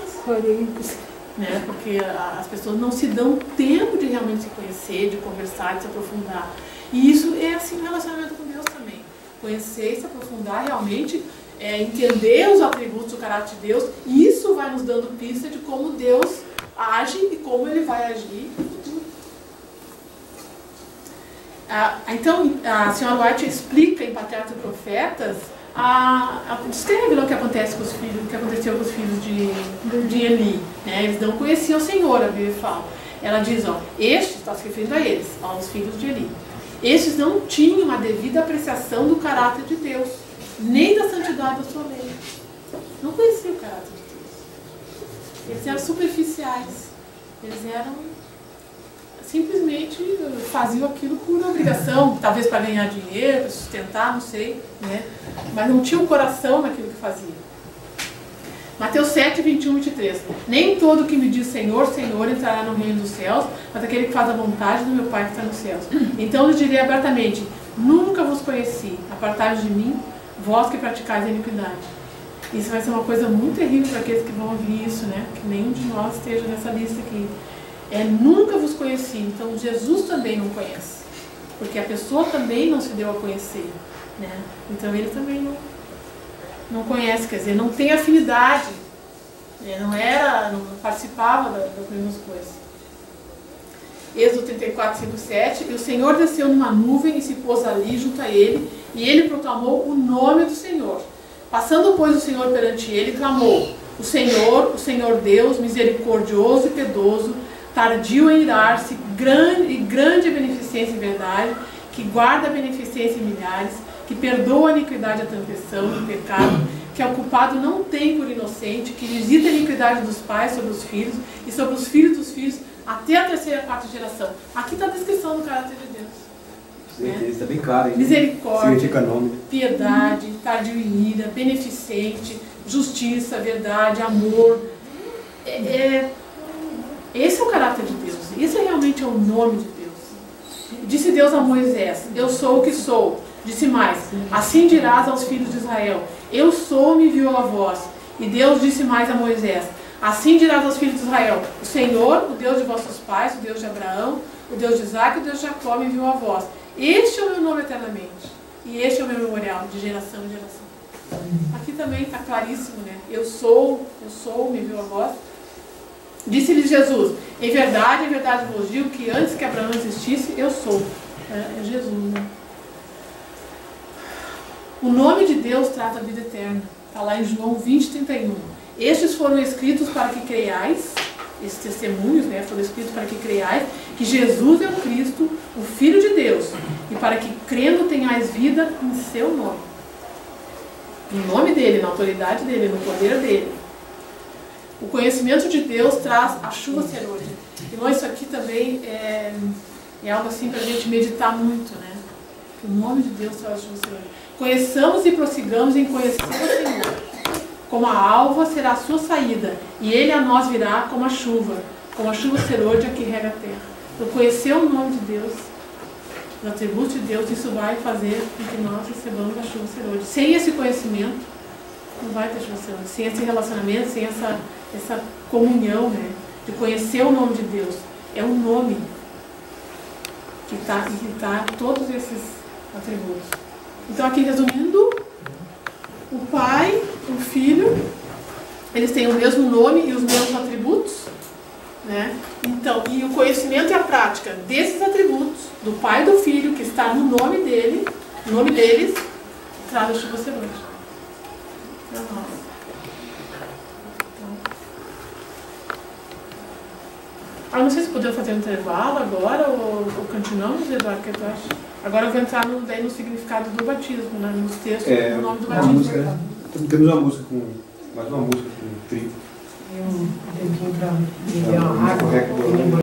Né? Porque as pessoas não se dão tempo de realmente se conhecer, de conversar, de se aprofundar. E isso é assim no relacionamento com Deus também. Conhecer e se aprofundar realmente, entender os atributos do caráter de Deus, e isso vai nos dando pista de como Deus age e como Ele vai agir no futuro. Então, a senhora White explica em Patriarcas e Profetas, descreve o que acontece com os filhos, o que aconteceu com os filhos de Eli, né? Eles não conheciam o Senhor, a Bíblia fala. Ela diz, estes, está se referindo a eles, aos filhos de Eli, estes não tinham a devida apreciação do caráter de Deus, nem da santidade da sua lei. Não conheciam o caráter de Deus. Eles eram superficiais, eles eram... simplesmente faziam aquilo por obrigação, talvez para ganhar dinheiro, para sustentar, não sei, né? Mas não tinham coração naquilo que faziam. Mateus 7, 21 e 23. Nem todo que me diz Senhor, Senhor entrará no reino dos céus, mas aquele que faz a vontade do meu Pai que está nos céus. Então lhes direi abertamente, nunca vos conheci, apartai-vos de mim, vós que praticais a iniquidade. Isso vai ser uma coisa muito terrível para aqueles que vão ouvir isso, né? Que nenhum de nós esteja nessa lista aqui. Nunca vos conheci. Então Jesus também não conhece, porque a pessoa também não se deu a conhecer, né? Então ele também não conhece, quer dizer, não tem afinidade, né? Não participava das mesmas coisas. Êxodo 34, 5, 7. E o Senhor desceu numa nuvem e se pôs ali junto a ele, e ele proclamou o nome do Senhor. Passando, pois, o Senhor perante ele, clamou: o Senhor Deus, misericordioso e piedoso, tardio em irar-se, grande beneficência e verdade, que guarda a beneficência em milhares, que perdoa a iniquidade e a transgressão, o pecado, que o culpado não tem por inocente, que visita a iniquidade dos pais sobre os filhos e sobre os filhos dos filhos, até a terceira e quarta geração. Aqui está a descrição do caráter de Deus. Isso está bem claro, hein? Misericórdia, piedade, tardio em ira, beneficente, justiça, verdade, amor. Esse é o caráter de Deus. Esse realmente é o nome de Deus. Disse Deus a Moisés: eu sou o que sou. Disse mais: assim dirás aos filhos de Israel: eu sou, me enviou a vós. E Deus disse mais a Moisés: assim dirás aos filhos de Israel: o Senhor, o Deus de vossos pais, o Deus de Abraão, o Deus de Isaac, o Deus de Jacó, me enviou a vós. Este é o meu nome eternamente, e este é o meu memorial de geração em geração. Aqui também está claríssimo, né? Eu sou, me enviou a vós. Disse-lhes Jesus: em verdade vos digo que antes que Abraão existisse, eu sou. É Jesus, né? O nome de Deus traz a vida eterna. Está lá em João 20, 31. Estes foram escritos para que creiais, esses testemunhos, né, foram escritos para que creiais que Jesus é o Cristo, o Filho de Deus, e para que crendo tenhais vida em seu nome. Em nome dele, na autoridade dele, no poder dele. O conhecimento de Deus traz a chuva serôdia. Então isso aqui também é algo assim para a gente meditar muito, né? O nome de Deus traz a chuva serôdia. Conheçamos e prossigamos em conhecer o Senhor. Como a alva será a sua saída, e ele a nós virá como a chuva, como a chuva serôdia que rega a terra. Então, conhecer o nome de Deus, os atributos de Deus, isso vai fazer com que nós recebamos a chuva serôdia. Sem esse conhecimento, não vai ter chuva serôdia. Sem esse relacionamento, sem essa comunhão, né, de conhecer o nome de Deus. É um nome que tá todos esses atributos. Então, aqui resumindo, o Pai, o Filho, eles têm o mesmo nome e os mesmos atributos, né? Então, e o conhecimento e a prática desses atributos, do Pai e do Filho, que está no nome dele, no nome deles, traz a chuva serôdia para nós. Não sei se podemos fazer um intervalo agora ou continuamos, Eduardo, o que tu acha? Agora eu vou entrar no significado do batismo, né? Nos textos, no nome do batismo. Música, temos uma música mais uma música com trio. E um tempinho para beber uma água.